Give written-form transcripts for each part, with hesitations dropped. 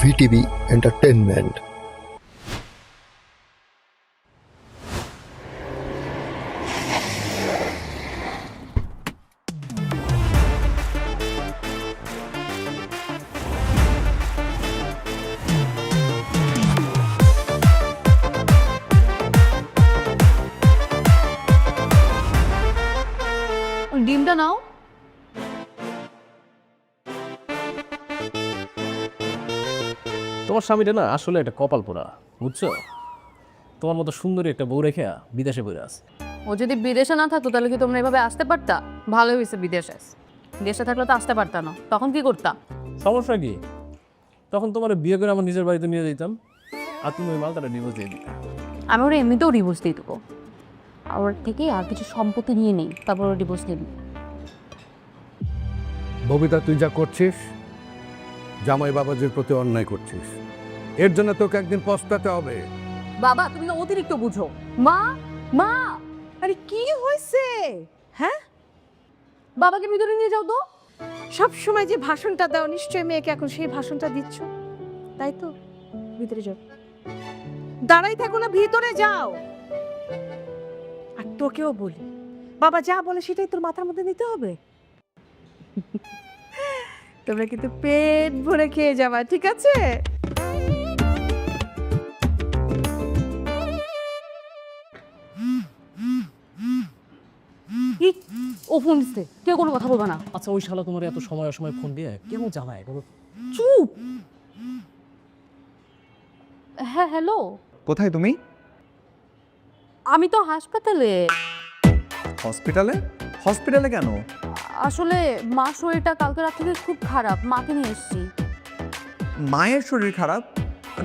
VTV Entertainment. ডিমটা নাও। তোমার স্বামীটা না আসলে একটা কপাল পোড়া, বুঝছো? তোমার মতো সুন্দরী একটা বউ রেখে বিদেশে বইরে আছে। ও যদি বিদেশে না থাকতো তাহলে কি তোমরা এভাবে আসতে পারতা? ভালোই হয়েছে বিদেশে। দেশে থাকলে তো আসতে পারতা না, তখন কি করতা? সমস্যা কি? তখন তোমার বিয়ে করে আমার নিজের বাড়িতে নিয়ে যেতাম, আর তুমি ওই মালটাটা ডিভোর্স দিয়ে দিতে। আমি ওরা এমনিতেও ডিভোর্স দিয়ে দেবো, ওর থেকে আর কিছু সম্পত্তি নিয়ে নেই, তারপর ওরা ডিভোর্স দিয়ে দিই। ববিতা, তুই যা করছিস জামাই বাবাজির প্রতি অন্যায় করছিস। এর জন্য তোকে একদিন পস্তাতে হবে। বাবা তুমি না অতিরিক্ত বুঝো। মা মা, আরে কি হয়েছে? হ্যাঁ, বাবাকে ভিতরে নিয়ে যাও তো। সব সময় যে ভাষণটা দাও, নিশ্চয়ই মেয়েকে এখন সেই ভাষণটা দিচ্ছ, তাই তো? ভিতরে যাও, দাঁড়াই থাকো না, ভিতরে যাও। আর তোকেও বলি, বাবা যা বলে সেটাই তোর মাথার মধ্যে নিতে হবে। তোমরা কিন্তু পেট ভরে খেয়ে যাবা, ঠিক আছে? ও ফোন দিচ্ছে, কেউ কোনো কথা বলবা না। আচ্ছা, ওই শালা তোমার এত সময় অসময় ফোন দিয়ে কেন জ্বালায় বলো? চুপ। হ্যাঁ হ্যালো, কোথায় তুমি? আমি তো হাসপাতালে। হসপিটালে? হসপিটালে কেন? আসলে মা শরীরটা কালকে রাত থেকে খুব খারাপ, মাকে নিয়ে এসেছি। মায়ের শরীর খারাপ?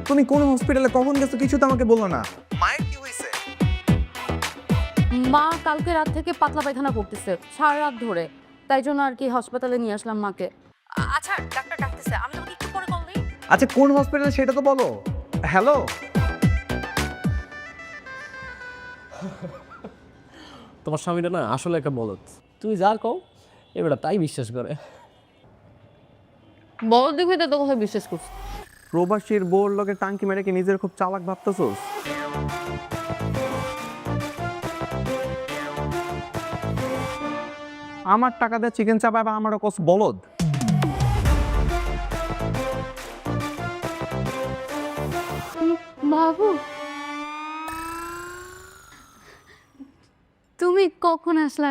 তুমি কোন হসপিটালে কখন গেছো কিছু তো আমাকে বললো না। মায়ের কি হয়েছে? মা কালকে রাত থেকে পাতলা পায়খানা করতেছে সারা রাত ধরে, তাই জন্য আর কি হাসপাতালে নিয়ে আসলাম মাকে। আচ্ছা ডাক্তার ডাকতেছে, আমি তোমাকে একটু পরে কল দিই। আচ্ছা কোন হসপিটালে সেটা তো বলো। হ্যালো, তোমার স্বামীটা না আসলে একটা বলদ। তুমি যা কও এবার তাই বিশ্বাস করে। বড় দিকে তো কথা বিশ্বাস করছি। প্রবাসীর বোর লগে টাঙ্কি মেরে কি নিজের খুব চালাক ভাবতেছোস? আমার টাকা দিয়ে চিকেন চাপায় বা আমারও কস বলদ। বাবু তুমি কখন আসলা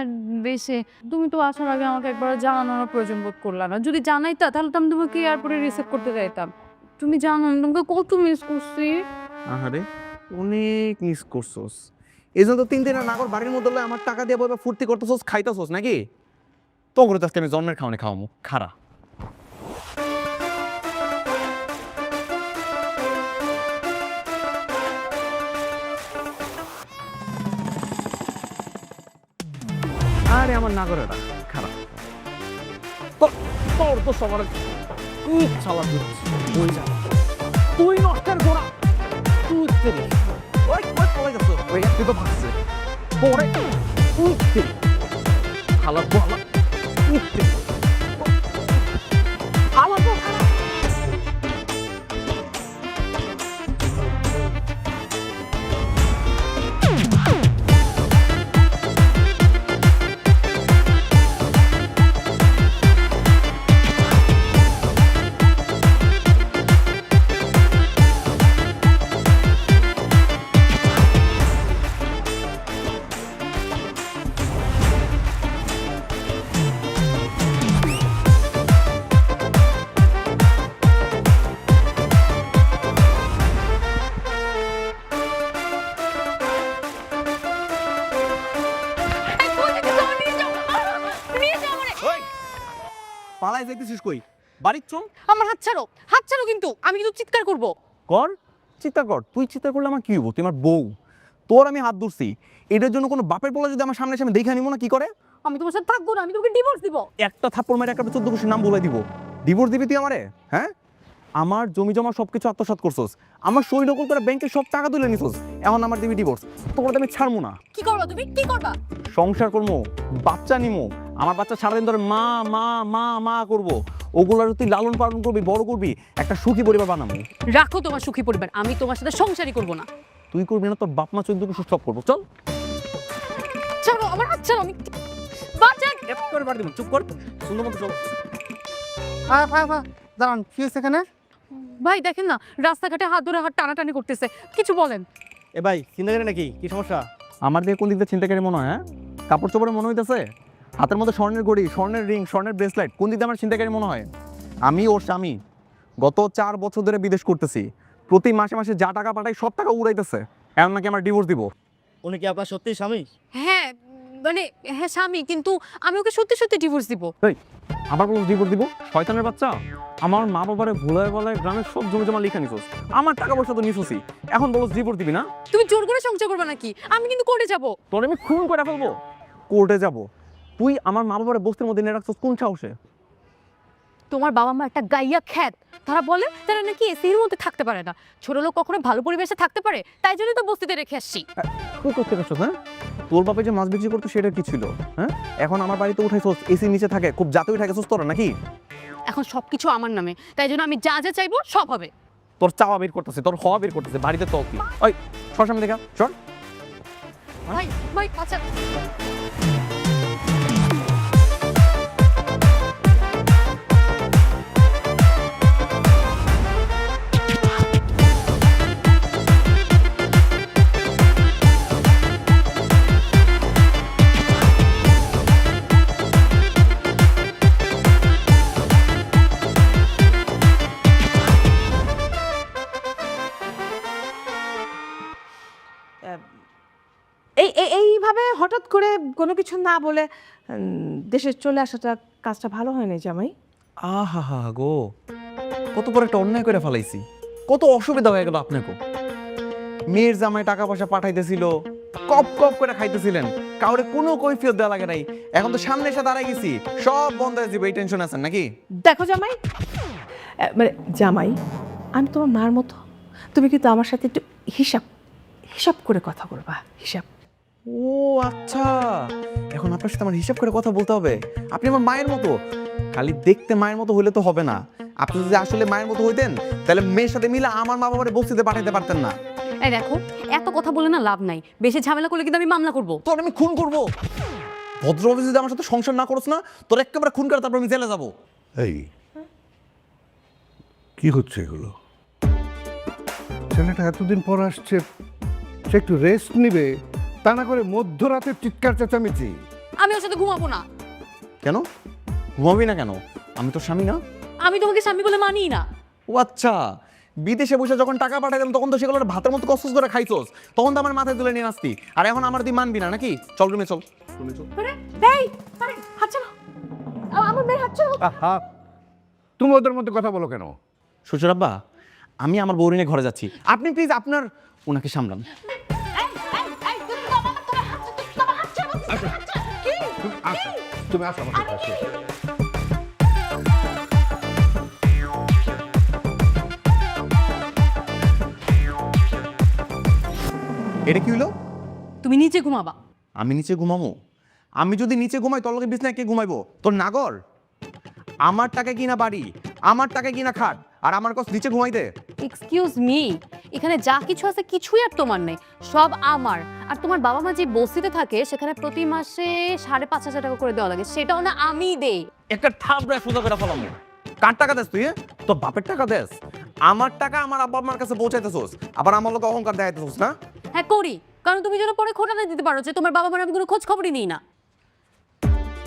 দেশে? তুমি তো আসার আগে আমাকে একবার জানানোর প্রয়োজন বোধ করলা না। যদি জানাইতা তাহলে তো আমি তোমাকে এয়ারপোর্টে রিসিভ করতে যাইতাম। তুমি জানো আমি তোমাকে কত মিস করছি। আহারে, অনেক মিস করছোস। এই জন্য তো 3 দিনের নাগর বাড়ির মধ্যে লয়ে আমার টাকা দিয়ে বইবা ফুর্তি করতেছোস, খাইতেছোস নাকি? তো করে তো আজকে আমি জন্মের খাওয়ানি খাওয়ামু খারা। আরে আমার নাগরেরা খারাপ। তোর তো সবার চালা ওই যা তুই নষ্টের গোড়া। তুই ওই ওই পড়ে গেছো, ওই তুই তো ভাগছে পরে খালা বলা খালা তো পালাই যাইতেছিস কই? বাড়ির চল। আমার হাত ছাড়ো, হাত ছাড়ো, কিন্তু আমি কিন্তু চিৎকার করব। কর, চিন্তা কর। তুই চিন্তা করলে আমার কি হবো? তুই আমার বউ, তোর আমি হাত ধরছি। এটার জন্য কোনো বাপের পোলা যদি আমার সামনে এসে আমি দেখে নিব না কি করে? আমি তোমার সাথে থাকবো না, আমি তোমাকে ডিভোর্স দিব। একটা থাপ্পড় মেরে একটা 14 খুশির নাম বলে দিব। ডিভোর্স দিবি তুই আমারে? হ্যাঁ, আমার জমি জমা সবকিছু আত্মসাৎ করছস, আমার সই নকল করে ব্যাংকে সব টাকা তুলে নিছস, এখন আমার দিবি ডিভোর্স? তোর আমি ছাড়বো না। কি করবা তুমি? কি করবা? সংসার করবো, বাচ্চা নিমো। আমার বাচ্চা সারাদিন ধরে মা মা মা মা করবো। ওগুলার তুই লালন পালন করবি, বড় করবি, একটা সুখী পরিবার বানাবো। রাখো তোমার সুখী পরিবার, আমি তোমার সাথে সংসারই করব না। তুই করবি না, তোর বাপ মা চোদ্দকে সব করবো। চল ছাড়ো আমার হাত, ছাড়ো, আমি বাঁচান। করে বাড়ি দিব, চুপ কর, সুন্দর মতো চল। দাঁড়ান, কি হয়েছে এখানে? ভাই দেখেন না, রাস্তাঘাটে হাত ধরে হাত টানাটানি করতেছে, কিছু বলেন। এ ভাই, চিন্তা করে নাকি? কি সমস্যা? আমার দিয়ে কোন দিক দিয়ে চিন্তাকারী মনে হয়? হ্যাঁ, কাপড় চোপড়ে মনে হইতেছে, হাতের মধ্যে স্বর্ণের ঘড়ি, স্বর্ণের রিং, স্বর্ণের ব্রেসলেট, কোন দিক দিয়ে আমার চিন্তাকারী মনে হয়? আমি ওর স্বামী, গত 4 বছর ধরে বিদেশ করতেছি, প্রতি মাসে মাসে যা টাকা পাঠাই সব টাকা উড়াইতেছে। এখন নাকি আমার ডিভোর্স দিব। উনি কি আপনার সত্যি স্বামী? হ্যাঁ মানে হ্যাঁ স্বামী, কিন্তু আমি ওকে সত্যি সত্যি ডিভোর্স দিব। আবার বলো ডিভোর্স দিব? শয়তানের বাচ্চা, আমার মা বাবারে ভুলায় বলায় গ্রামের সব জমি জমা লিখে নিছোস, আমার টাকা পয়সা তো নিছোসই, এখন বলো ডিভোর্স দিবি না? তুমি জোর করে সংসার করবে নাকি? আমি কিন্তু কোর্টে যাব। তোর আমি খুন করে ফেলবো। কোর্টে যাব? তুই আমার মা বাবার বস্তির মধ্যে নিয়ে রাখছিস কোন সাহসে? তোমার বাবা মা একটা গাইয়া খ্যাত, তারা বলে তারা নাকি এসির মধ্যে থাকতে পারে না, ছোট লোক কখনো ভালো পরিবেশে থাকতে পারে, তাই জন্য তো বস্তিতে রেখে আসছি। তুই করতে পারছিস? হ্যাঁ, তোর বাপে যে মাছ বিক্রি করতো সেটা কি ছিল? হ্যাঁ, এখন আমার বাড়িতে উঠাইছোস, এসির নিচে থাকে, খুব জাতে উঠে গেছিস তোরা নাকি? এখন সবকিছু আমার নামে, তাই জন্য আমি যা যা চাইবো সব হবে। তোর চাওয়া বের করতেছে, তোর হওয়া বের করতেছে, বাড়িতে তো কি? ওই সর সামনে দেখা, সর। ভাই ভাই আচ্ছা। এইভাবে হঠাৎ করে কোনো কিছু না বলে দেশে চলে আসাটা কাজটা ভালো হয় না জামাই। আহা হা গো, কত বড় একটা অন্যায় করে ফেলাইছি, কত অসুবিধা হয়ে গেল আপনাকে। মেয়ের জামাই টাকা পয়সা পাঠাইতেছিল, কপ কপ করে খাইতেছিলেন, কাউরে কোনো কৈফিয়ত দেওয়া লাগে নাই। এখন তো সামনে এসে দাঁড়াই গেছি, সব বন্ধ হয়ে যাবে, এই টেনশন আছেন নাকি? দেখো জামাই, মানে জামাই, আমি তোমার মার মতো, তুমি কিন্তু আমার সাথে একটু হিসাব হিসাব করে কথা বলবা, হিসাব। ও আচ্ছা, এখন আপনার সাথে আমার হিসাব করে কথা বলতে হবে। আপনি আমার মায়ের মতো, খালি দেখতে মায়ের মতো হইলে তো হবে না। আপনি যদি আসলে মায়ের মতো হইতেন তাহলে মেয়ের সাথে মিলে আমার মা বাবারে বস্তিতে পাঠাইতে পারতেন না। এই দেখো, এত কথা বলে না লাভ নাই, বেশি ঝামেলা করলে কিন্তু আমি মামলা করব। তোর আমি খুন করবো। ভদ্রভাবে যদি আমার সাথে সংসার না করছ না, তোর একেবারে খুন করে তারপর আমি জেলে যাবো। এই কি হচ্ছে এগুলো? ছেলেটা এতদিন পর আসছে, সে একটু রেস্ট নিবে, তা না করে মধ্যরাতে চিৎকার চেঁচামেচি। আমি ওর সাথে ঘুমাবো না। কেন ঘুমাবি না কেন? আমি তোর স্বামী না? আমি তোমাকে স্বামী বলে মানি না। ও আচ্ছা, বিদেশে বসে যখন টাকা পাঠাইতাম তখন তো সেগুলো ভাতের মতো কষ্ট করে খাইছোস, তখন তো আমার মাথায় তুলে নিয়ে আসতি, আর এখন আমার তুই মানবি না নাকি? চল রুমে চল, রুমে চল। এই আরে হাত ছাড়ো, আমার মেয়ের হাত ছাড়ো। আহা, তুমি ওদের মধ্যে কথা বলো কেন? শ্বশুর আব্বা, আমি আমার বউরি নিয়ে ঘরে যাচ্ছি, আপনি প্লিজ আপনার ওনাকে সামলান। তুমি আসো আমার কাছে। এটা কি হলো? তুমি নিচে ঘুমাবা। আমি নিচে ঘুমাবো? আমি যদি নিচে ঘুমাই তোর লোকে বিছনায় কে ঘুমাইবো? তোর নাগর? আমার টাকা কিনা বাড়ি, আমার টাকা কিনা খাট, আর আমার কাছে নিচে ঘুমাইতে? এক্সকিউজ মি, এখানে যা কিছু আছে কিছুই আর তোমার নেই, সব আমার। আর তোমার বাবা মা যে বস্তিতে থাকে সেখানে প্রতি মাসে 5,500 টাকা করে দেওয়া লাগে, সেটাও না আমি দেই। একটা থাবড়া সোজা করে ফেলামো। কার টাকা দেস তুই? তোর বাপের টাকা দেস? আমার টাকা আমার আব্বা আমার কাছে পৌঁছাইতেছোস, আবার আমার লোক অহংকার দেখাইতেছোস না? হ্যাঁ করি, কারণ তুমি যেন পরে খোটা দিতে পারো যে তোমার বাবা মার আমি কোনো খোঁজ খবরই নিই না।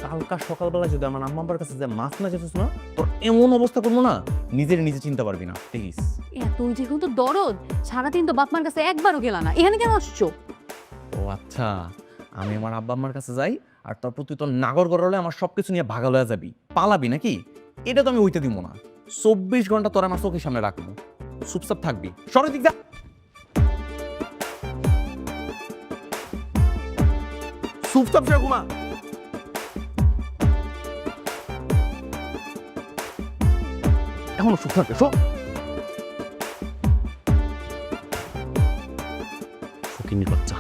কালকা সকালবেলা যদি আমার আম্মার কাছে যে মাছ না যেতিস না, তোর এমন অবস্থা করবো না নিজের নিজে চিন্তা পারবি না, প্লিজ। তুই যে কিন্তু দরদ, সারাদিন তো বাপ মার কাছে একবারও গেলা না, এখানে কেন আসছো? ও আচ্ছা, আমি আমার আব্বা আম্মার কাছে যাই আর তারপর তুই তোর নাগর গড়লে আমার সবকিছু নিয়ে ভাগা লয়ে যাবি, পালাবি নাকি? এটা তো আমি হইতে দিব না। 24 ঘন্টা তোর আমার চোখের সামনে রাখবো, চুপচাপ থাকবি। সরে দিক যা, চুপচাপ সে ঘুমা। এখনো চুপ থাকে, শো ফকিন্নির বাচ্চা।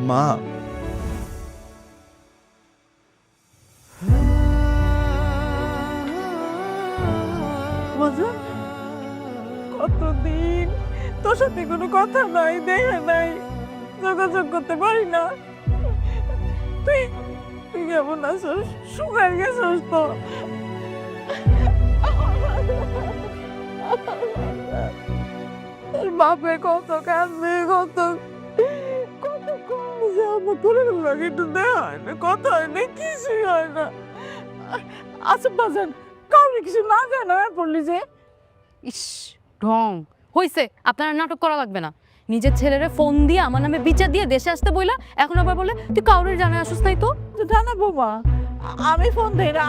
মা বাজান, কতদিন তোর সাথে কোনো কথা নাই, দেখা নাই, যোগাযোগ করতে পারি না। তুই তুই কেমন আছিস? শুকাই গেছিস তো। তোর বাপে কত কাঁদবে, কত কত কাঁদছে, আমার তোর লাগে একটু দেওয়া হয় না, কথা হয় না, কিছুই হয় না। আচ্ছা বাজান, কাউরে কিছু না জানো পড়লি যে? ইস, ঢং হইছে। আপনারা নাটক করা লাগবে না। নিজের ছেলেরে ফোন দিয়ে আমার নামে বিচার দিয়ে দেশে আসতে বইলা এখন আবার বলে তুই কাউরে জানা আসুস নাই তো। জানাবো মা, আমি ফোন দেই না,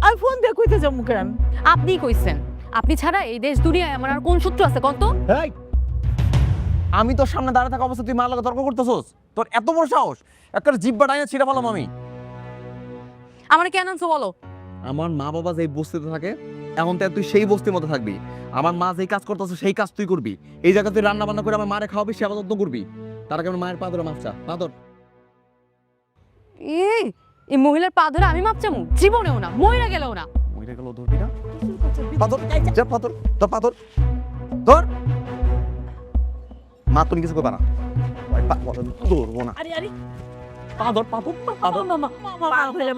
আমি ফোন দিয়ে কইতে যাবো কেন? আপনিই কইছেন। আপনি ছাড়া এই দেশ দুনিয়ায় আমার আর কোন শত্রু আছে কত? এই, আমি তোর সামনে দাঁড়িয়ে থাকা অবস্থা তুই মার লগে তর্ক করতেছস? তোর এত বড় সাহস! একটা জিব্বা ডাইনা ছিঁড়ে ফেলাম আমি। আমার কেন আনছো বলো? আমার মা বাবা যেই বস্তিতে থাকে এখন তো তুই সেই বস্তির মধ্যে থাকবি। আমার মা যেই কাজ করতেছে সেই কাজ তুই করবি। এই জায়গায় তুই রান্না বান্না করে আমার মারে খাওয়াবি, সেবা যত্ন করবি। তার আগে আমার মায়ের পা ধরে মাপ চা, পা ধর। এই মহিলার পা ধরে আমি মাপ চামু? জীবনেও না, মইরা গেলেও না। মইরা গেল ধরবি না? পাথর, যা পাথর, তোর পাথর ধর। মা তুমি কিছু করবা না, ধরবো না। আরে আরে, পাথর পাথর পাথর।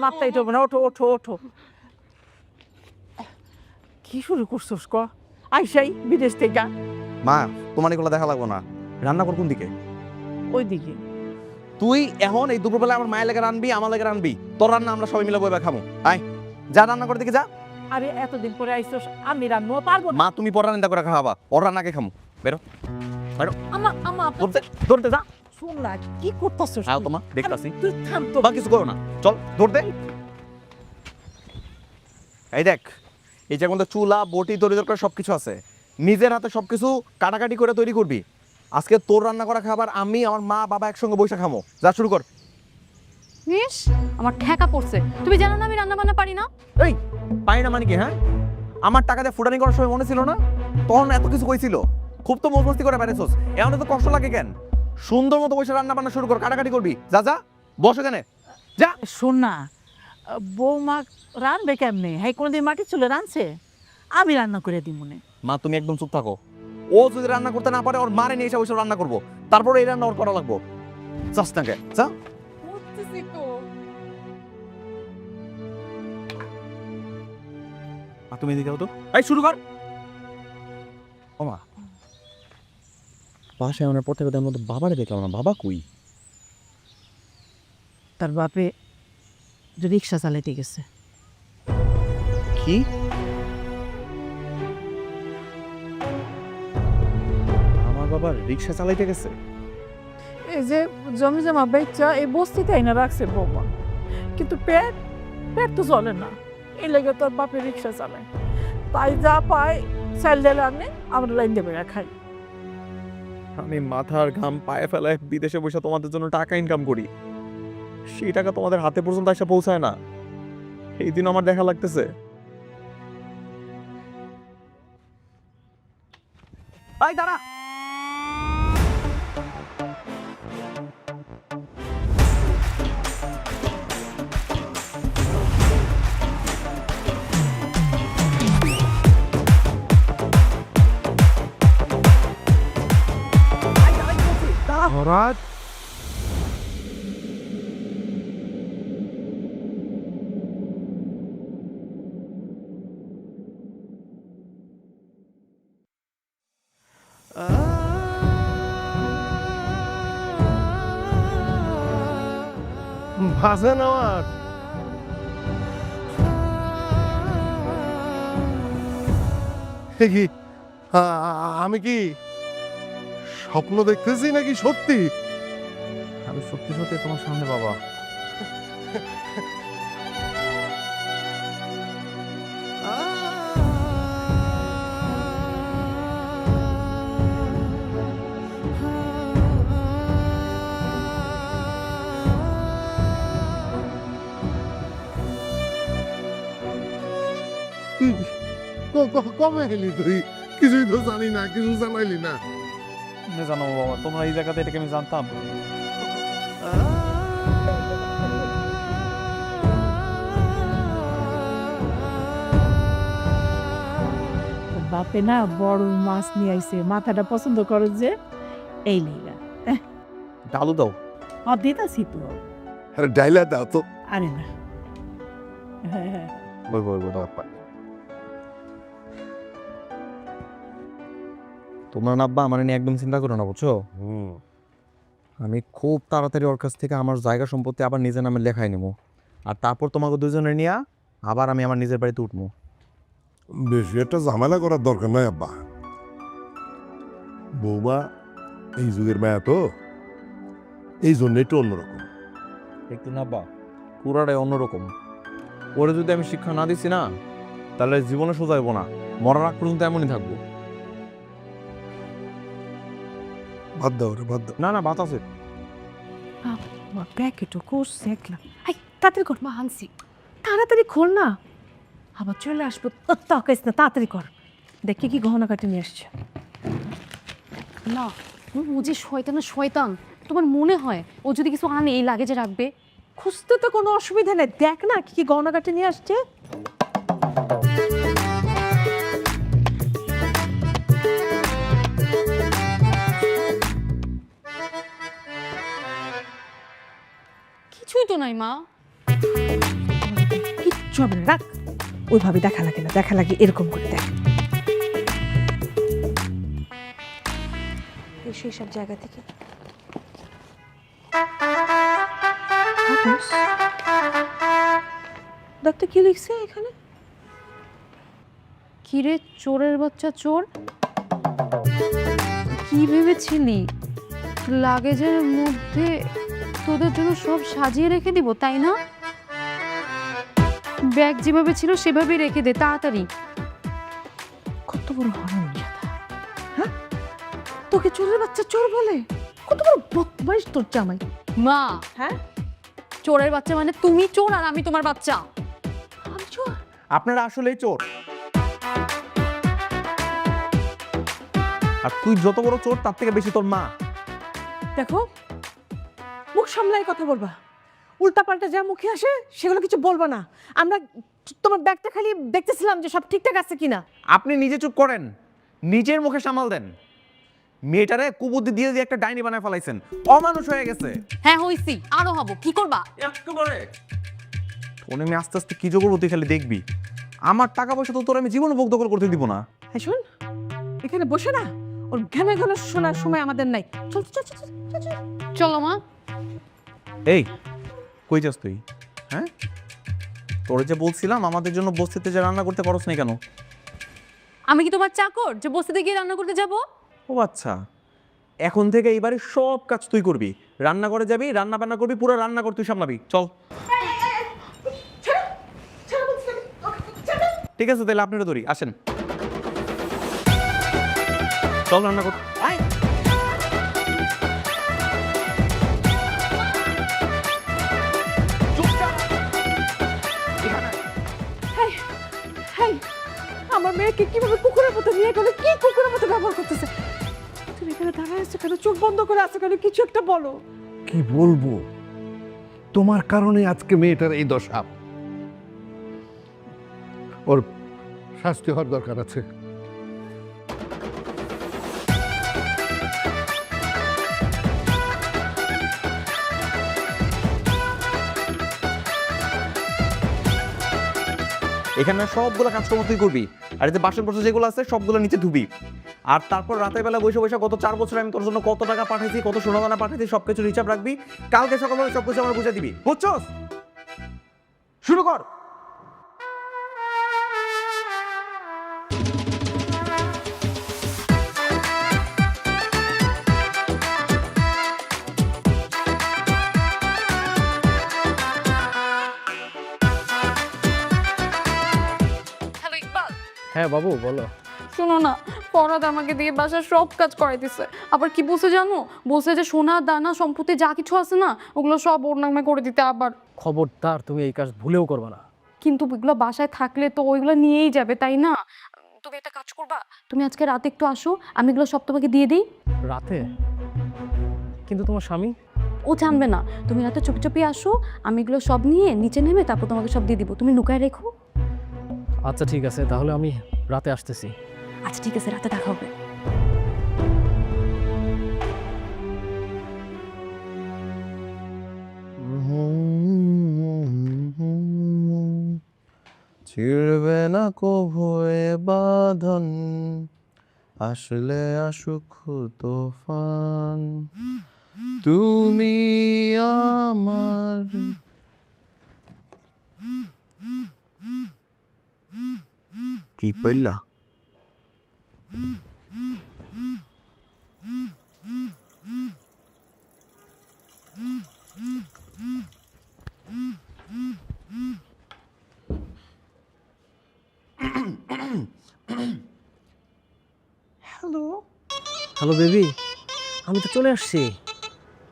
মাপটাই তো না, ওঠো ওঠো ওঠো। কি শুরু করছোস ক? আইসাই বিদেশ থেকে। মা তোমার এগুলো দেখা লাগবো না। রান্না কর কোন দিকে? ওইদিকে। তুই এখন এই দুপুরবেলা আমার মায়ের লেগে রানবি, আমার লেগে রানবি। তোর রান্না আমরা সবাই মিলে বইবা খামো। আয় যা রান্না করে দিকে যা। আরে এতদিন পরে আইসোস, আমি রান্না পারবো না। মা তুমি পর রান্না করে খাওয়াবা, ওর রান্নাকে খামো। বেরো বেরো, আমা আমা ধরতে ধরতে যা। শুন না, কি করতেছস? আও তোমা দেখতাছি। তুই থাম তো। বা কিছু করো না, চল ধরতে। এই দেখ, এই যে আমাদের চুলা বটি তৈরি দরকার সবকিছু আছে। নিজের হাতে সবকিছু কাটাকাটি করে তৈরি করবি। আজকে তোর রান্না করা খাবার আমি আমার মা বাবা একসঙ্গে বসে খামো। যা শুরু কর। ইস, আমার ঠেকা পড়ছে। তুমি জানো না আমি রান্না বান্না পারি না? এই পাই না মানে কি? হ্যাঁ, আমার টাকা দিয়ে ফুটানি করার সময় মনে ছিল না? তখন এত কিছু কইছিল, খুব তো মজমস্তি করে বেড়েছোস। এখন তো কষ্ট লাগে কেন? সুন্দর মতো বসে রান্না বান্না শুরু কর, কাটাকাটি করবি। যা যা বস এখানে যা। শোন না, বৌমা রানবে কেমনে? হ্যাঁ, কোনোদিন মাটির চুলে রানছে? আমি রান্না করে দিই মনে। মা তুমি একদম চুপ থাকো। ও যদি রান্না করতে না পারে ওর মারে নিয়ে এসে ওইসব রান্না করবো, তারপরে এই রান্না ওর করা লাগবো। চাস না কে? যা। তুমি এদিকে তো, এই শুরু কর। ও মা, বাসায় আমার পর থেকে মতো বাবারে দেখলাম না। বাবা কই? তার বাপে রিক্সা চালাইতে গেছে। কি? আমার বাবা রিক্সা চালাইতে গেছে? এই যে জমি জমা বেচা এই বস্তিতে আইনা রাখছে বৌমা, কিন্তু পেট পেট তো চলে না। এই লেগে তোর বাপে রিক্সা চালায়, তাই যা পায় চাল ডাল আনে, আমরা লাইন দেবে খাই। আমি মাথার ঘাম পায়ে ফেলায় বিদেশে বসে তোমাদের জন্য টাকা ইনকাম করি, সেই টাকা তোমাদের হাতে পর্যন্ত এসে পৌঁছায় না। এই দিন আমার দেখা লাগতেছে। এই দাঁড়া। হরাজ, ভাষা আমার কি আমি কি স্বপ্ন দেখতেছি নাকি সত্যি? আমি সত্যি সত্যি তোমার সামনে বাবা। কবে এলি তুই? কিছুই তো জানি না, কিছু জানাইলি না। জানো বাবা, তোমরা এই জায়গাতে এটাকে আমি জানতাম। বাপে না বড় মাছ নিয়ে আইছে, মাথাটা পছন্দ করো যে, এই লিগা। ডালু দাও। দিতাছি তো। আরে ডাইলা দাও তো। আরে না, হ্যাঁ, তোমরা না আব্বা আমার নিয়ে একদম চিন্তা করো না, বুঝছো? আমি খুব তাড়াতাড়ি ওর কাছ থেকে আমার জায়গা সম্পত্তি আবার নিজের নামে লেখাই নেব, আর তারপর তোমাকে দুজনে নিয়ে আবার আমি আমার নিজের বাড়িতে উঠবো। বেশি একটা ঝামেলা করার দরকার নাই আব্বা। বৌমা এই যুগের মায়া তো, এই জন্য একটু অন্যরকম। একটু না আব্বা, পুরাটাই অন্যরকম। ওরে যদি আমি শিক্ষা না দিছি না, তাহলে জীবনে সোজা হইব না, মরার আগ পর্যন্ত এমনই থাকবো। বাদ দাও রে, বাদ দাও। না না, বাতাসে প্যাকেটও করছে একলা। এই তাড়াতাড়ি কর, মা আনছি। তাড়াতাড়ি খোল না, আবার চলে আসবো। তাকাইস না, তাড়াতাড়ি কর। দেখি কি গহনা কাটে নিয়ে আসছে। না ও যে শয়তান, তোমার মনে হয় ও যদি কিছু আনে এই লাগেজে রাখবে? খুঁজতে তো কোনো অসুবিধা নেই, দেখ না কি কি গহনা কাটে নিয়ে আসছে। কিছুই তো নাই মা। কিচ্ছু হবে না, রাখ। ওইভাবে দেখা লাগে না, দেখা লাগে এরকম করে দেখ। সেই সব জায়গা থেকে ডাক্তার কি লিখছে এখানে? কিরে চোরের বাচ্চা চোর, কি ভেবেছিলি লাগেজের মধ্যে তোদের জন্য সব সাজিয়ে রেখে দিব, তাই না? ব্যাগ যেভাবে ছিল সেভাবেই রেখে দে তাড়াতাড়ি। কত বড় হারামজাদা, হ্যাঁ? তোকে চোরের বাচ্চা চোর বলে? কত বড় বদমাইশ তোর জামাই। মা, হ্যাঁ, চোরের বাচ্চা মানে তুমি চোর আর আমি তোমার বাচ্চা। আমি চোর? আপনারা আসলেই চোর। আর তুই যত বড় চোর তার থেকে বেশি তোর মা। দেখো, মুখ সামলাই কথা বলবা। উল্টাপাল্টা যা মুখে আসে সেগুলো কিছু বলবা না। আমরা তোমার ব্যাগটা খালি দেখতেছিলাম যে সব ঠিকঠাক আছে কিনা। আপনি নিজে চুপ করেন, নিজের মুখে সামাল দেন। মেয়েটারে কুবুদ্ধি দিয়ে দিয়ে একটা ডাইনি বানায় ফেলাইছেন, অমানুষ হয়ে গেছে। হ্যাঁ হইছি, আরো হব। কি করবা? তোনে আমি আস্তে আস্তে কি যোগ করবো তুই খালি দেখবি। আমার টাকা পয়সা তো তোর আমি জীবন ভোগ দখল করতে দিব না। হ্যাঁ শোন, এখানে বসে না ওর ঘামে ঘন শোনার সময় আমাদের নাই। চল চল চল চল চল। চলো মা। এই কই যাস তুই? হ্যাঁ, তোরে যে বলছিলাম আমাদের জন্য বস্তিতে যে রান্না করতে পারছ না কেন? আমি কি তোমার চাকর যে বসে গিয়ে রান্না করতে যাব? ও আচ্ছা, এখন থেকে এইবারে সব কাজ তুই করবি। রান্না করে যাবি, রান্না বান্না করবি, পুরো রান্না কর তুই সামলাবি। চল। ঠিক আছে, তাহলে আপনারা ধরি, আসেন। চল রান্না কর। আমার মেয়েকে কিভাবে কুকুরের মতো নিয়ে গেল, কি কুকুরের মতো ব্যবহার করতেছে। তুমি এখানে দাঁড়ায় আছো কেন? চোখ বন্ধ করে আছো কেন? কিছু একটা বলো। কি বলবো, তোমার কারণে আজকে মেয়েটার এই দশা। ওর শাস্তি হওয়ার দরকার আছে। এখানে সবগুলো কাজকর্ম তুই করবি, আর এতে বাসন পত্র যেগুলো আছে সবগুলো নিচে ধুবি। আর তারপর রাতের বেলা বসে বসে গত 4 বছর আমি তোর জন্য কত টাকা পাঠাইছি, কত সোনাদানা পাঠাইছি, সবকিছু হিসাব রাখবি। কালকে সকালবেলা সবকিছু আমার বুঝে দিবি, বুঝছস? শুরু কর। হ্যালো ইকবাল। হ্যাঁ বাবু বলো। শোনো না, ফরহাদ আমাকে দিয়ে বাসার সব কাজ করাইতেছে। আবার কি বলছে জানো? বলছে যে সোনা দানা সম্পত্তি যা কিছু আছে না ওগুলো সব ওর নামে করে দিতে। আবার খবরদার তুমি এই কাজ ভুলেও করবে না। কিন্তু ওইগুলো বাসায় থাকলে তো ওইগুলো নিয়েই যাবে, তাই না? তুমি একটা কাজ করবা, তুমি আজকে রাতে একটু আসো, আমি এগুলো সব তোমাকে দিয়ে দিই। রাতে? কিন্তু তোমার স্বামী? ও জানবে না। তুমি রাতে চুপি চুপি আসো, আমি এগুলো সব নিয়ে নিচে নেমে তারপর তোমাকে সব দিয়ে দিব, তুমি লুকায় রেখো। আচ্ছা ঠিক আছে, তাহলে আমি রাতে আসতেছি। আচ্ছা ঠিক আছে, রাতে দেখা হবে। ছিড়বে না কভু এ বাঁধন, আসলে আসুক তুফান, তুমি আমার। কি পড়লা? হ্যালো বেবি, আমি তো চলে আসছি।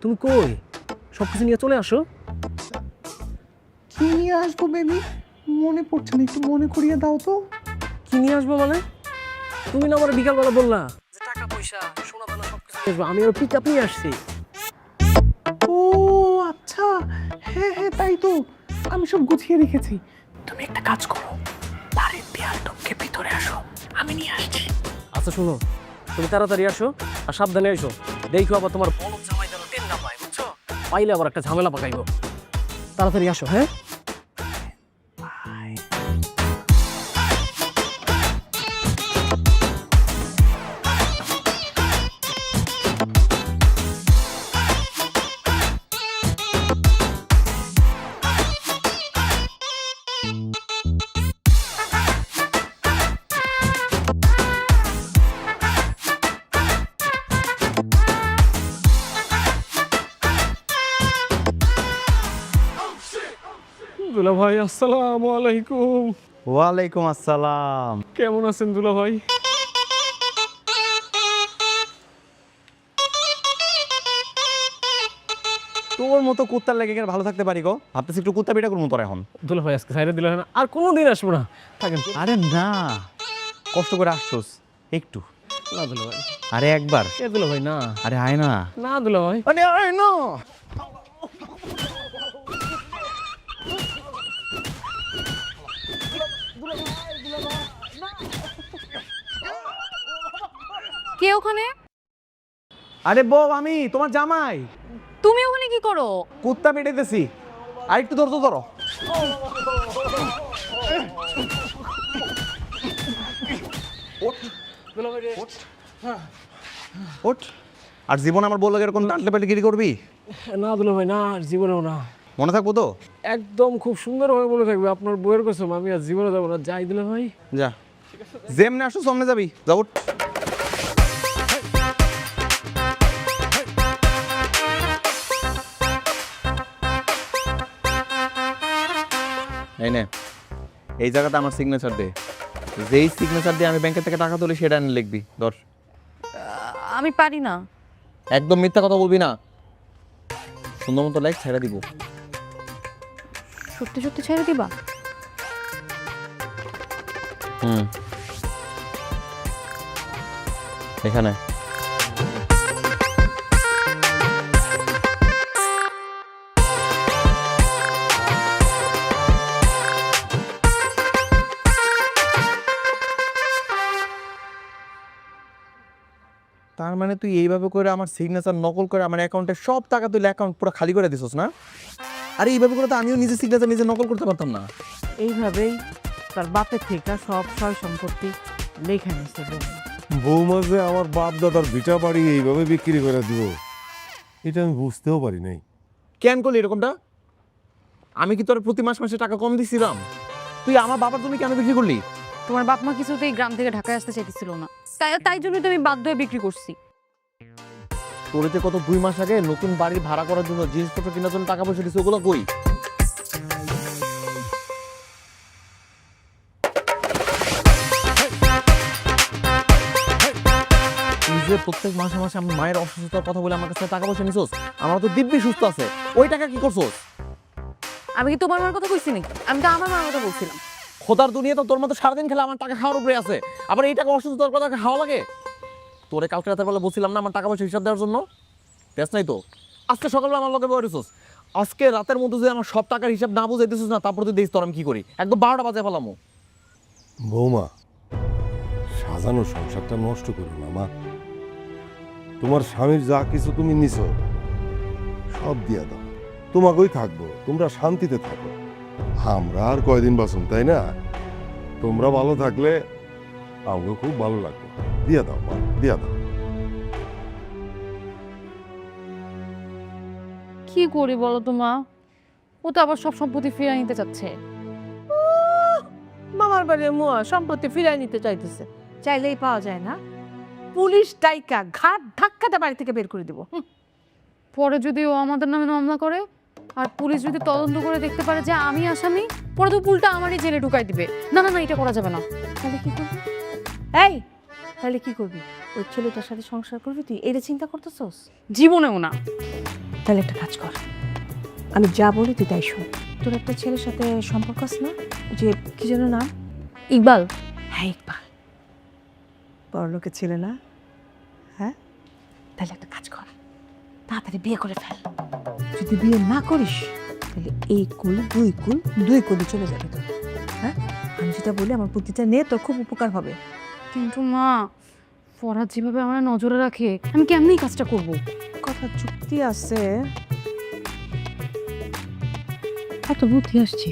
তুমি কই? সব কিছু নিয়ে চলে আসো। কি নিয়ে আসবো বেবি? মনে পড়ছে না, একটু মনে করিয়ে দাও তো। কি নিয়ে আসবো মানে? তুমি না আমার বিকালবেলা বললা যে টাকা পয়সা সোনা দানা সব কিছু নিয়ে আসবো, আমি আর পিক আপ নিয়ে আসছি। ও আচ্ছা, হ্যাঁ হ্যাঁ তাই তো, আমি সব গুছিয়ে রেখেছি। তুমি একটা কাজ করো, বাড়ির দেয়াল টপকে ভিতরে আসো, আমি নিয়ে আসছি। আচ্ছা শোনো, তুমি তাড়াতাড়ি আসো আর সাবধানে এসো। দেখো আবার তোমার বড় জামাই যেন টেন না পায়, বুঝছো? পাইলে আবার একটা ঝামেলা পাকাইবো। তাড়াতাড়ি আসো, হ্যাঁ? দুলা ভাই আসসালামু আলাইকুম। ওয়ালাইকুম আসসালাম। কেমন আছেন দুলা ভাই? তোর মতো কুত্তার লেগে গেলে ভালো থাকতে পারি গো, ভাবতেছি একটু কুত্তা পিটা করবো তোর এখন। দুলা ভাই আজকে সাইডে দিলে না, আর কোনোদিন আসবো না, থাকেন। আরে না, কষ্ট করে আসছোস একটু। না দুলা ভাই, আরে একবার। এ দুলা ভাই না, আরে আয় না। না দুলা ভাই। আরে আয় না। কে ওখানে? আরে বউ, আমি তোমার জামাই। তুমি ওখানে কি করো? কুত্তা পেটাইতেছি। আর একটু ধরো তো, ধরো। ওঠ। আর জীবন আমার বললো এরকম ডাঁটলে পেটে করবি? না দুলা ভাই না, আর জীবনেও না। মনে থাকবো তো? একদম খুব সুন্দরভাবে বলে থাকবে, আপনার বইয়ের কসম, আমি আর জীবনে যাবো না। যাই দুলা ভাই। যা, যেমনে আসো সামনে যাবি। যা উঠ। এই নে, এই জায়গাটা আমার সিগনেচার দে। যেই সিগনেচার দিয়ে আমি ব্যাংকের থেকে টাকা তুলি সেটা এনে লিখবি। ধর। আমি পারি না। একদম মিথ্যা কথা বলবি না, সুন্দর মতো লেখ, ছেড়ে দিব। সত্যি সত্যি ছেড়ে দিবা? এখানে তার মানে তুই এইভাবে করে আমার সিগনেচার নকল করে আমার অ্যাকাউন্টে সব টাকা তুই অ্যাকাউন্ট পুরো খালি করে দিছস না? আরে এইভাবে করে তো আমিও নিজে সিগনেচার নিজে নকল করতে পারতাম না। এইভাবেই তার বাপের থেকে সব সয় সম্পত্তি লেখা নিচ্ছে। বৌমা যে আমার বাপ দাদার ভিটা বাড়ি এইভাবে বিক্রি করে দিব, এটা আমি বুঝতেও পারি নাই। কেন করলি এরকমটা? আমি কি তোর প্রতি মাসে টাকা কম দিছিলাম? তুই আমার বাবার জমি কেন বিক্রি করলি? তোমার বাপ মা কিছুতেই গ্রাম থেকে ঢাকায় আসতে চাইতেছিল না, তাই জন্যই তো আমি বাধ্য হয়ে বিক্রি করছি। তোর যে কত 2 মাস আগে নতুন বাড়ি ভাড়া করার জন্য জিনিসপত্র কেনার জন্য টাকা পয়সা দিছে, ওগুলো কই? তুই যে প্রত্যেক মাসে মাসে আমি মায়ের অসুস্থতার কথা বলে আমার কাছে টাকা পয়সা নিছোস, আমার তো দিব্যি সুস্থ আছে, ওই টাকা কি করছোস? আমি কি তোমার মার কথা কইছি নাকি? আমি তো আমার মার কথা বলছিলাম। খোদার দুনিয়া তো তোর মতো সারাদিন খেলে আমার টাকা খাওয়ার উপরে আছে, আবার এই টাকা অসুস্থতার কথা খাওয়া লাগে? তোরে কালকে রাতের বেলা বলছিলাম না আমার টাকা পয়সা হিসাব দেওয়ার জন্য? দেশ নাই তো। আজকে সকালবেলা আমার লগে বইরেছস, আজকে রাতের মধ্যে যদি আমার সব টাকার হিসাব না বুঝাইতেছিস না, তারপর তুই দেখিস তোর আমি কি করি, একদম 12টা বাজে ফেলামো। বৌমা, সাজানো সংসারটা নষ্ট করো না মা। তোমার স্বামীর যা কিছু তুমি নিছো সব দিয়া দাও, তোমাকেই থাকবো, তোমরা শান্তিতে থাকো। আমরা আর কয়দিন বাঁচুন, তাই না? তোমরা ভালো থাকলে আমাকে খুব ভালো লাগবে। দিয়া দাও মা, দিয়া দাও। কি করি বলো তো মা, ও তো আবার সব সম্পত্তি ফিরিয়ে নিতে চাচ্ছে। মামার বাড়ির মুয়া সম্পত্তি ফিরাই নিতে চাইতেছে, চাইলেই পাওয়া যায় না। পুলিশ ডাইকা ঘাট ধাক্কাতে বাড়ি থেকে বের করে দিব। পরে যদি ও আমাদের নামে মামলা করে আর পুলিশ যদি তদন্ত করে দেখতে পারে যে আমি আসামি, পরে তো পুলটা আমারই জেলে ঢুকাই দিবে। না না না, এটা করা যাবে না। তাহলে কি করবি? এই তাহলে কি করবি? ওই ছেলেটার সাথে সংসার করবি তুই? এটা চিন্তা করতেছস? জীবনেও না। তাহলে একটা কাজ কর, আমি যা বলি তুই তাই শোন। তোর একটা ছেলের সাথে সম্পর্ক আছে না, যে কি যেন নাম? ইকবাল। হ্যাঁ ইকবাল, বড়লোকের ছেলে না? হ্যাঁ, তাহলে একটা কাজ কর, তাড়াতাড়ি বিয়ে করে ফেল। যদি বিয়ে না করিস তাহলে এই কুল দুই কুলি চলে যাবে তোর। হ্যাঁ, আমি যেটা বলি আমার বুদ্ধিটা নে, তোর খুব উপকার হবে। কিন্তু মা, ফরহাদ যেভাবে আমার নজরে রাখে, আমি কেমনি এই কাজটা করব? কথা চুক্তি আছে, এত বুদ্ধি আসছে।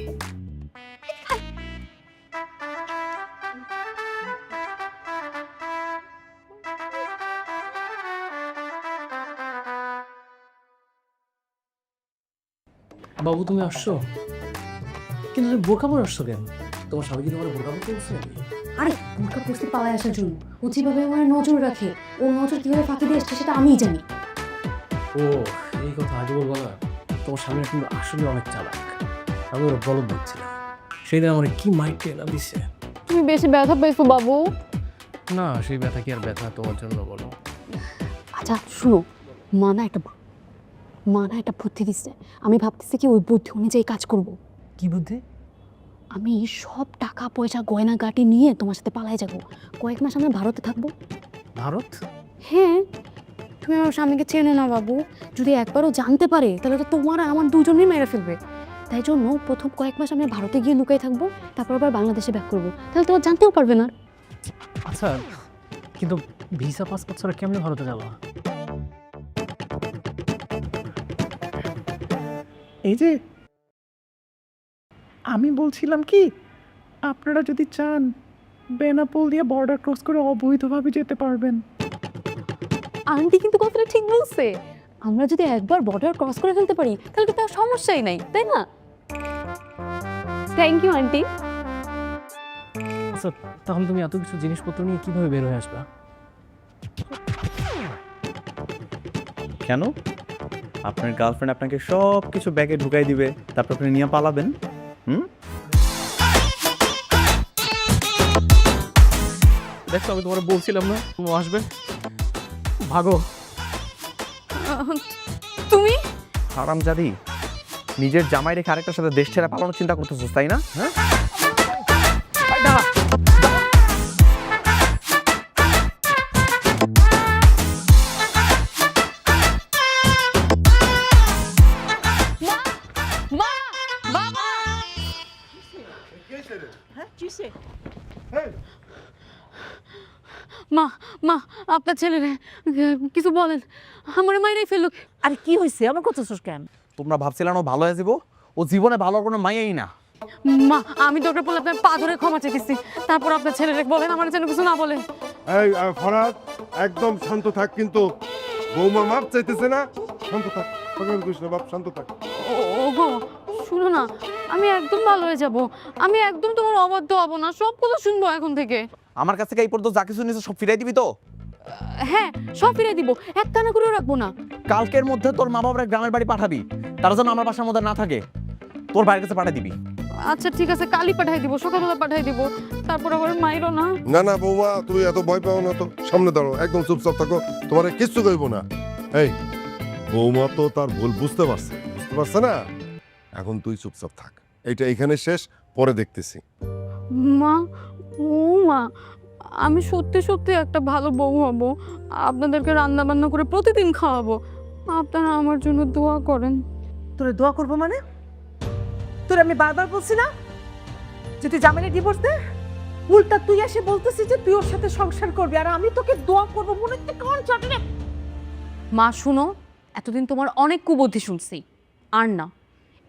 বাবু তুমি আসছো, কিন্তু তুমি বোরকা পরে আসছো কেন? তোমার স্বামী কি তোমার বোরকা পরতে বলছে নাকি? আরে বোরকা পরিস্থিতি পালায় আসার জন্য ও যেভাবে আমার নজর রাখে, ও নজর কিভাবে ফাঁকি দিয়ে আসছে সেটা আমিই জানি। ও এই কথা আগে বলবো না, তোমার স্বামী কিন্তু আসলে অনেক চালাক। আমি ওরা বলদ দেখছিলাম, সেই দিন আমার কি মাইট টেনা দিছে। তুমি বেশি ব্যথা পেয়েছো বাবু? না, সেই ব্যথা কি আর ব্যথা তোমার জন্য বলো? আচ্ছা শুনো, মা না একটা বুদ্ধি দিচ্ছে। আমি ভাবতেছি কি ওই বুদ্ধি অনুযায়ী কাজ করব। কি বুদ্ধি? আমি সব টাকা পয়সা গয়না গাটি নিয়ে তোমার সাথে পালাই যাব, কয়েক মাস আমরা ভারতে থাকবো। ভারত? হ্যাঁ, তুমি আমার স্বামীকে চেনো না বাবু, যদি একবারও জানতে পারে তাহলে তো তোমার আর আমার দুজনেই মেরে ফেলবে। তাই জন্য প্রথম কয়েক মাস আমরা ভারতে গিয়ে লুকাই থাকবো, তারপর আবার বাংলাদেশে ব্যাক করবো, তাহলে তোমার জানতেও পারবে না। আচ্ছা, কিন্তু ভিসা পাসপোর্ট ছাড়া কেমনে ভারতে যাবা? এই যে আমি বলছিলাম কি, আপনারা যদি চান বেনাপোল দিয়ে বর্ডার ক্রস করে অবৈধভাবে যেতে পারবেন। আন্টি কিন্তু কথাটা ঠিক বলছে, আমরা যদি একবার বর্ডার ক্রস করে ফেলতে পারি তাহলে তো তার সমস্যাই নাই, তাই না? Thank you aunty. আচ্ছা, তাহলে তুমি এত কিছু জিনিসপত্র নিয়ে কিভাবে বের হয়ে আসবা? কেন? আপনার গার্লফ্রেন্ড আপনাকে সব কিছু ব্যাগে ঢুকাই দিবে, তারপর আপনি নিয়ে পালাবেন। দেখো, আমি তোমার বলছিলাম না ও আসবে। ভাগো। তুমি হারামজাদি, নিজের জামাই রেখে আরেকটার সাথে দেশ ছেড়ে পালানোর চিন্তা করতেছিস, তাই না? হ্যাঁ, মা, বাবা, মা আপনার ছেলেরে কিছু বলেন, আমার মাইরাই ফেলুক। আরে কি হয়েছে, আমার করতেছস কেন? তোমরা ভাবছিলাম ও ভালো হয়ে যাবো, ও জীবনে ভালো কোনো মাইয়াই না। মা, আমি দরকার পড়লে আপনার পা ধরে ক্ষমা চেয়েছি, তারপর আপনার ছেলেরে বলেন আমার যেন কিছু না বলে। এই ফরহাদ, একদম শান্ত থাক, কিন্তু বৌমা মাপ চাইতেছে না। শান্ত থাক, পাগল করিস না বাপ, শান্ত থাক। ওগো শুনো না, আমি একদম ভালো হয়ে যাব, আমি একদম তোমার অবাধ্য হব না, সব কথা শুনবো এখন থেকে। আমার কাছ থেকে এই পর্যন্ত যা কিছু নিয়েছে সব ফিরাই দিবি তো? হ্যাঁ, সব ফিরে দিব, এক কানা করেও রাখবো না। কালকের মধ্যে তোর মা বাবার গ্রামের বাড়ি পাঠাবি, তারা যেন আমার বাসার মধ্যে না থাকে, তোর বাড়ির কাছে পাঠিয়ে দিবি। আচ্ছা ঠিক আছে, কালই পাঠাই দিব, সকালবেলা পাঠাই দিব, তারপর আবার মাইরো না। না না বৌমা, তুমি এত ভয় পাও না তো, সামনে দাঁড়ো, একদম চুপচাপ থাকো, তোমার কিচ্ছু কইব না। এই বৌমা তো তার ভুল বুঝতে পারছে না, এখন তুই চুপচাপ থাক, এইটা এখানে শেষ, পরে দেখতেছি। মা, ও মা, আমি সত্যি সত্যি একটা ভালো বউ হব, আপনাদেরকে রান্না বান্না করে প্রতিদিন খাওয়াবো, আপনারা আমার জন্য দোয়া করেন। তোরে দোয়া করবো মানে? তোরে আমি বারবার বলছি না যে তুই জামাইয়ের ডিভোর্স দে? উল্টা তুই এসে বলতেছিস যে তুই ওর সাথে সংসার করবি, আর আমি তোকে দোয়া করবো মনে হচ্ছে কোন চাটনে। মা শুনো, এতদিন তোমার অনেক কুবুদ্ধি শুনছি, আর না।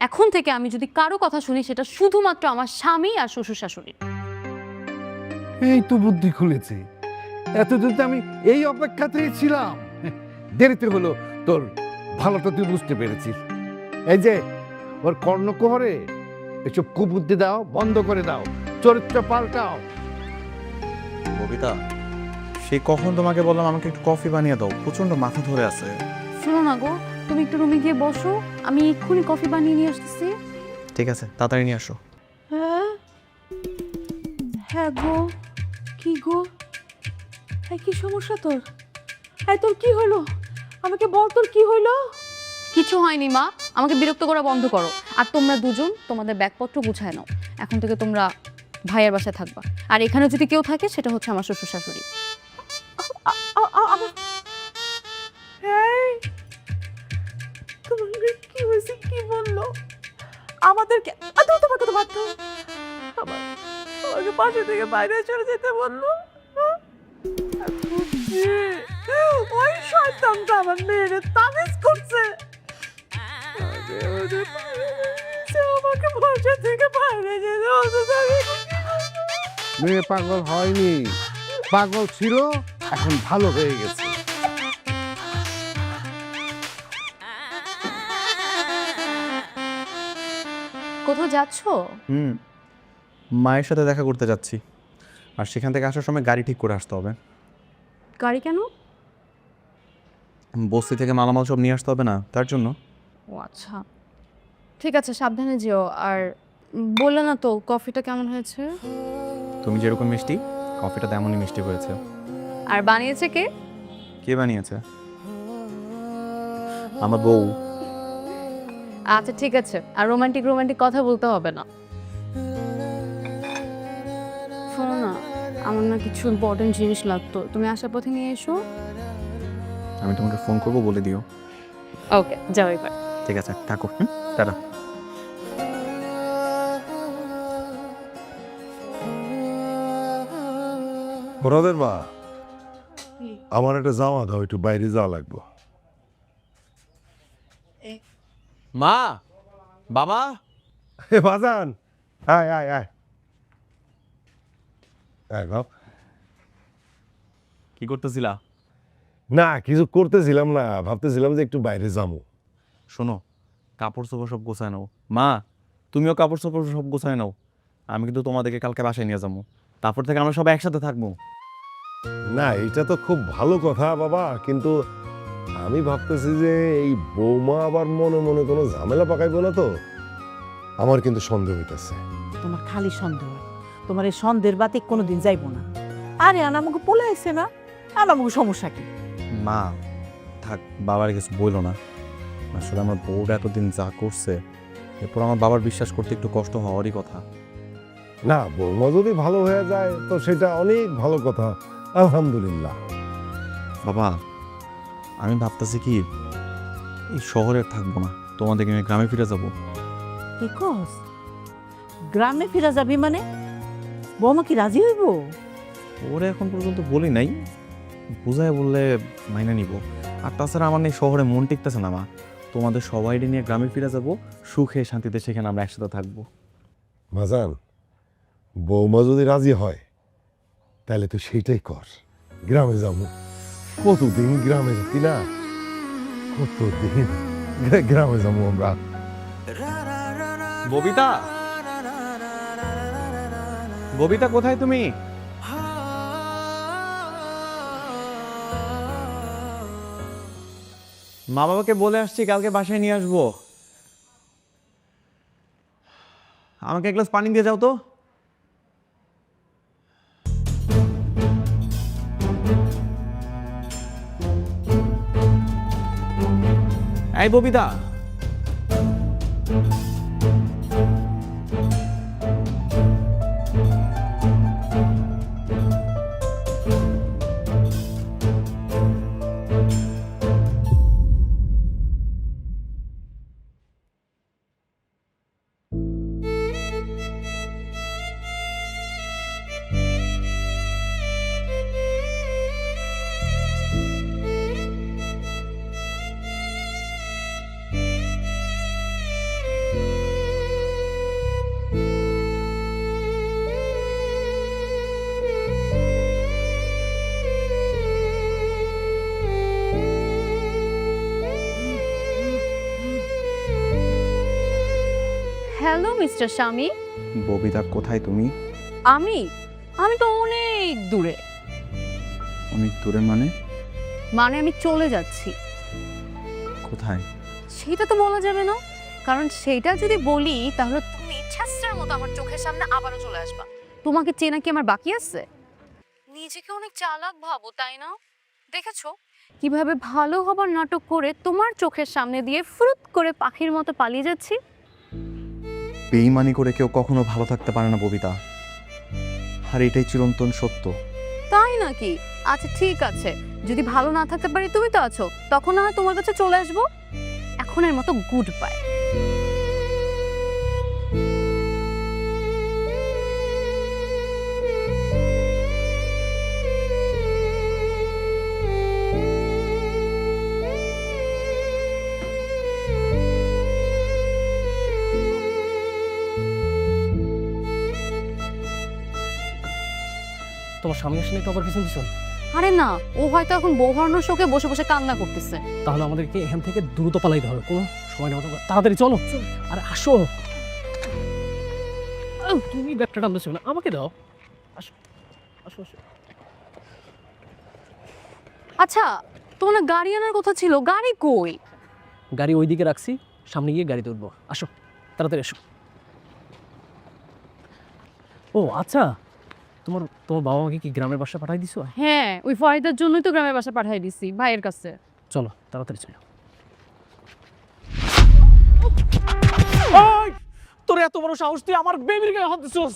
এখন থেকে আমি যদি কারো কথা শুনি সেটা শুধুমাত্র আমার স্বামী আর শ্বশুর শাশুড়ির। এই তো বুদ্ধি খুলেছে। এতদিন তো আমি এই অপেক্ষাতেই ছিলাম। দেরিতে হলো, তোর ভালোটা তুই বুঝতে পেরেছিস। এই যে ওর কর্ণকুহরে এসব কুবুদ্ধি দাও, বন্ধ করে দাও, চরিত্র পাল্টাও। ববিতা, সেই কখন তোমাকে বললাম আমাকে একটু কফি বানিয়ে দাও, প্রচন্ড মাথা ধরে আছে। শোনো না গো, তুমি একটু রুমে গিয়ে বসো, আমি এক্ষুনি কফি বানিয়ে নিয়ে আসতেছি। ঠিক আছে, তাড়াতাড়ি নিয়ে আসো। হ্যাঁ হ্যাঁ গো, কি গো, এই কি সমস্যা তোর? এই তোর কি হলো? আমাকে বল তোর কি হলো? কিছু হয়নি মা, আমাকে বিরক্ত করা বন্ধ করো। আর তোমরা দুজন তোমাদের ব্যাগপত্র গুছায় নাও, এখন থেকে তোমরা ভাইয়ের বাসায় থাকবা। আর এখানে যদি কেউ থাকে সেটা হচ্ছে আমার শ্বশুর শাশুড়ি। এই, তোমাকে কি হয়েছে, কি বললো আমাদেরকে? তোমার কথা বাদ দাও। আমাকে পাশে থেকে বাইরে চলে যেতে বললো। ওই শয়তানটা আমার মেয়েরে তাবিজ করছে। আমাকে বাসা থেকে বাইরে যেতে বলছে। মেয়ে পাগল হয়নি, পাগল ছিল, এখন ভালো হয়ে গেছে। কোথাও যাচ্ছ? মায়ের সাথে দেখা করতে যাচ্ছি, আর সেখান থেকে আসার সময় গাড়ি ঠিক করে আসতে হবে। গাড়ি কেন? বস্তি থেকে মালামাল সব নিয়ে আসতে হবে না, তার জন্য। ও আচ্ছা, ঠিক আছে, সাবধানে যেও। আর বললে না তো কফিটা কেমন হয়েছে? তুমি যেরকম মিষ্টি, কফিটা তেমনই মিষ্টি হয়েছে। আর বানিয়েছে কে? কে বানিয়েছে? আমার বউ। আচ্ছা ঠিক আছে, আর রোমান্টিক রোমান্টিক কথা বলতে হবে না। শোনো না, আমার না কিছু ইম্পর্টেন্ট জিনিস লাগতো, তুমি আসার পথে নিয়ে এসো। আমি তোমাকে ফোন করবো, বলে দিও। ওকে, যাও এবার। ঠিক আছে, থাকো। টাটা। ওরাদের মা, আমার একটা জামা দাও, একটু বাইরে যাওয়া লাগবে। মা, বাবা, হে বাজান, আয় আয় আয় আয় বাপ। কি করতেছিলা? না কিছু করতেছিলাম না, ভাবতেছিলাম যে একটু বাইরে যাবো। শোনো, কাপড় চোপড় সব গোছায় নাও। মা, তুমিও কাপড় চোপড় সব গোছায় নাও। আমি কিন্তু তোমাদেরকে কালকে বাসায় নিয়ে যাবো, তারপর থেকে আমরা সবাই একসাথে থাকবো। না এটা তো খুব ভালো কথা বাবা, কিন্তু আমি ভাবতেছি যে এই বৌমা আবার মনে মনে কোনো ঝামেলা পাকাইবো না তো? আমার কিন্তু সন্দেহ হইতেছে। তোমার খালি সন্দেহ, তোমার এই সন্দেহের বাতি কোনোদিন যাইবো না। আরে আমাকে পোলা আইছে না, আর আমাকে সমস্যা কি? মা থাক, বাবার কিছু বইলো না। আসলে আমার বউটা এতদিন যা করছে, এরপর আমার বাবার বিশ্বাস করতে একটু কষ্ট হওয়ারই কথা। না বৌমা যদি ভালো হয়ে যায় তো সেটা অনেক ভালো কথা, আলহামদুলিল্লাহ। বাবা, আমি ভাবতেছি কি এই শহরে থাকবো না, তোমাদেরকে নিয়ে গ্রামে ফিরে যাবো। কি কস? গ্রামে ফিরা যাবি মানে? বৌমা কি রাজি হইব? ওরে এখন পর্যন্ত বলি নাই, বুঝায় বললে মাইনে নিব। আর তাছাড়া আমার নেই শহরে মন টিকতেছে না মা, তোমাদের সবাই নিয়ে গ্রামে ফিরে যাব, সুখে শান্তিতে সেখানে আমরা একসাথে থাকবো। বাজান, বৌমা যদি রাজি হয় তাহলে তো সেইটাই কর, গ্রামে যাবো। কতদিন গ্রামে যেতি না, কতদিন গ্রামে যাবো আমরা। ববিতা, ববিতা কোথায় তুমি? মা বাবাকে বলে আসছি কালকে বাসায় নিয়ে আসবো। আমাকে এক গ্লাস পানি দিয়ে যাও তো। এই ববিতা, হ্যালো মিস্টার স্বামী। ববিতা কোথায় তুমি? আমি আমি তো অনেক দূরে। অনেক দূরে মানে? মানে আমি চলে যাচ্ছি। কোথায়? সেটা তো বলা যাবে না, কারণ সেটা যদি বলি তাহলে তুমি ছ্যাঁচড়ার মতো আমার চোখের সামনে আবারও চলে আসবা। তোমাকে চেনা কি আমার বাকি আছে? নিজেকে অনেক চালাক ভাবো, তাই না? দেখেছো কিভাবে ভালো হবার নাটক করে তোমার চোখের সামনে দিয়ে ফুরুত করে পাখির মতো পালিয়ে যাচ্ছি। বেইমানি করে কেউ কখনো ভালো থাকতে পারে না ববিতা, আর এটাই চিরন্তন সত্য। তাই নাকি? আচ্ছা ঠিক আছে, যদি ভালো না থাকতে পারি তুমি তো আছো, তখন না হয় তোমার কাছে চলে আসবো। এখনের মতো গুড বাই। তোমার স্বামী আসলে তো আবার পিছন পিছন। আরে না, ও হয়তো এখন বউ হারানোর শোকে বসে বসে কান্না করতেছে। তাহলে আমাদেরকে এখান থেকে দ্রুত পালাইতে হবে, কোনো সময় নেই। তাড়াতাড়ি চলো। আর আসো। তুমি ব্যাগটা টানতেছো না, আমাকে দাও। আসো আসো আসো। আচ্ছা, তোমার না গাড়ি আনার কথা ছিল, গাড়ি কই? গাড়ি ওইদিকে রাখছি, সামনে গিয়ে গাড়িতে উঠবো। আসো তাড়াতাড়ি আসো। ও আচ্ছা, তোমার তোমার বাবা মাকে কি গ্রামের বাসা পাঠাই দিছো? হ্যাঁ, ওই ফরিদার জন্যই তো গ্রামের বাসা পাঠিয়ে দিছি ভাইয়ের কাছে। চলো তাড়াতাড়ি চলো। তোর এত বড় সাহস, তুই আমার বেবির গায়ে হাত দিছস?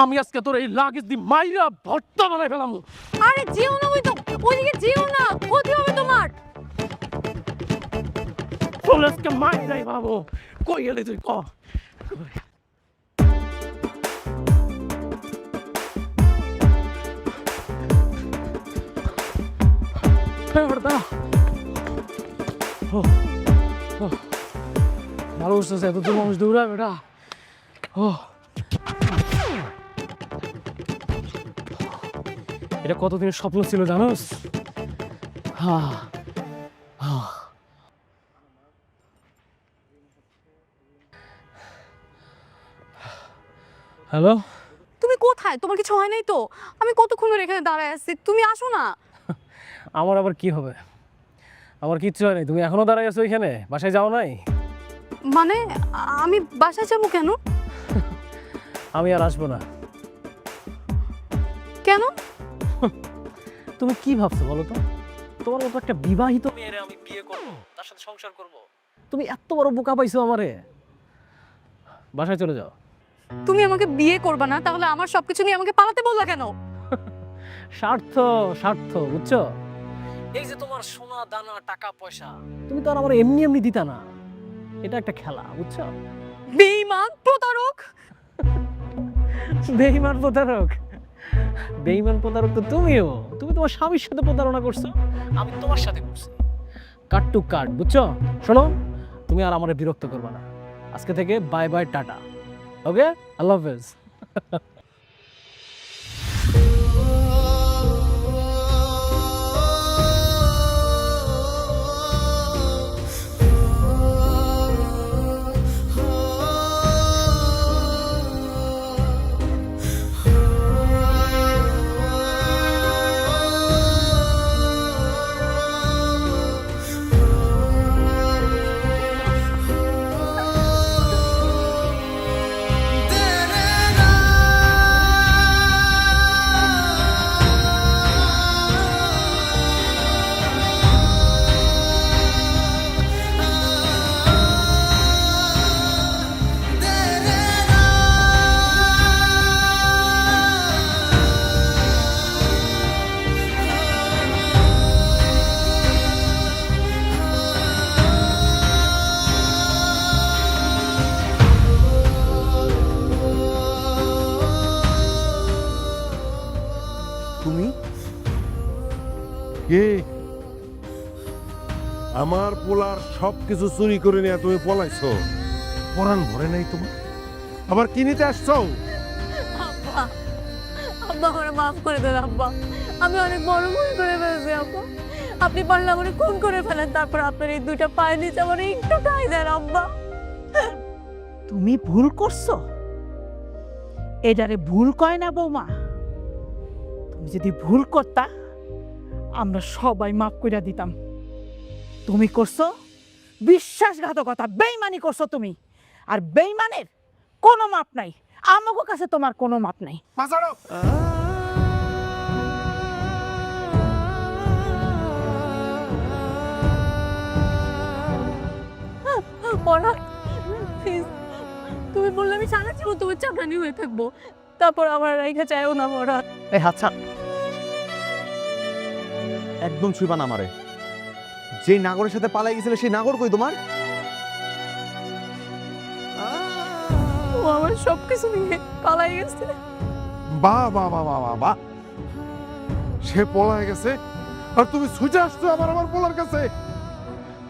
আমি আজকে তোর এই লাগেজ দি মাইরা ভর্তা বানাই ফেলাম। আরে যেও না, ওইদিকে যেও না, ক্ষতি হবে তোমার। চল আজকে মাইরাই বাবু। কই গেলি তুই? ক ভালো বুঝতেছে, এত দূর মানুষ দৌড়ায় বেটা। এটা কতদিনের স্বপ্ন ছিল জানোস? হ্যালো, তুমি কোথায়? তোমার কিছু হয় নাই তো? আমি কতক্ষণ ধরে এখানে দাঁড়ায় আছি, তুমি আসো না। আমার আবার কি হবে? আমার কিচ্ছু হয় নাই, তুমি এখনো দাঁড়াই আছো এখানে? বাসায় যাও নাই? মানে আমি বাসায় যাবো কেন? আমি আর আসবো না। কেন? তুমি কি ভাবছো বলো তো? তোমার মতো একটা বিবাহিত মেয়েরে আমি বিয়ে করব, তার সাথে সংসার করব? তুমি এত বড় বোকা পাইছো আমারে। বাসায় চলে যাও। তুমি আমাকে বিয়ে করবা না, তাহলে আমার সবকিছু নিয়ে আমাকে পালাতে বললা কেন? স্বার্থ স্বার্থ, বুঝছো? এই যে তোমার সোনা দানা টাকা পয়সা, তুমি তো আর আমার এমনি এমনি দিতা না। এটা একটা খেলা, বুঝছো? বেঈমান, প্রতারক। বেঈমান প্রতারক? বেঈমান প্রতারক তো তুমিও। তুমি তোমার স্বামীর সাথে প্রতারণা করছো, আমি তোমার সাথে করছি। কাট টু কাট, বুঝছো? শোনো, তুমি আর আমারে বিরক্ত করবে না। আজকে থেকে বাই বাই, টাটা। ওকে, আল্লাহ হাফেজ। তুমি কে? আমার পোলার সবকিছু চুরি করে নিয়ে তুমি পলাইছো? পরাণ ভরে নাই তোমার? আবার কি নিতে আসছো? আব্বা, আব্বা করে মাফ করে দেন আব্বা। আমি অনেক বড় ভুল করে ফেলেছি আব্বা। আপনি পারলে আমার খুন করে ফেলেন, তারপর আপনার এই দুইটা পায়ের নিচে আমার একটু ঠাঁই দেন আব্বা। তুমি ভুল করছো, এটারে ভুল কয় না বৌমা। তুমি যদি ভুল করতা আমরা সবাই মাফ কইরা দিতাম। তুমি করছো বিশ্বাসঘাতকতা, বেইমানি করছো তুমি। আর বেইমানের কোনো মাপ নাই, আমাগো কাছে তোমার কোনো মাপ নাই। পরাণ প্লিজ, তুমি বললে আমি সারা জীবন তোমার চাকরানি হয়ে থাকবো, তারপর আমার রেখে চাইও না পরাণ। এই হাত ছাড়, একদম ছুঁইবা না আমারে। যে নাগরের সাথে পালাই গেছিলে সেই নাগর কই তোমার? ও আমার সবকিছু নিয়ে পালাই গেছে। বাহ বাহ বাহ বাহ বাহ বাহ, সে পলায় গেছে আর তুমি ছুটে আসছো আমার পোলার কাছে।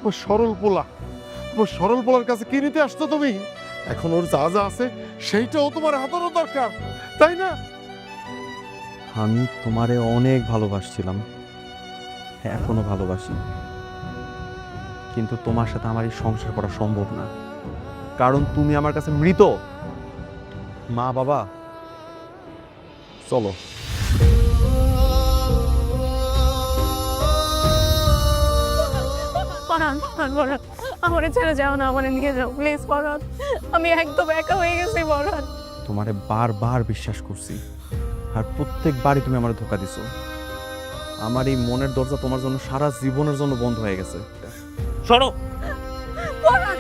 ও সরল পোলা, ও সরল পোলার কাছে কি নিতে আসছো তুমি? এখন ওর যা যা আছে সেইটাও তোমার হাতেরও দরকার, তাই না? আমি তোমারে অনেক ভালোবাসছিলাম, এখনো ভালোবাসি, কিন্তু তোমার সাথে আমার এই সংসার করা সম্ভব না, কারণ তুমি আমার কাছে মৃত। মা বাবা, চলো। পরাণ পরাণ পরাণ, আমারে ছেড়ে যাও না, আমারে নিয়ে যাও প্লিজ পরাণ। আমি একদম একা হয়ে গেছি পরাণ। তোমারে বারবার বিশ্বাস করছি, আর প্রত্যেকবারই তুমি আমার ধোকা দিছো। আমার এই মনের দরজা তোমার জন্য সারা জীবনের জন্য বন্ধ হয়ে গেছে। সরো। পরাণ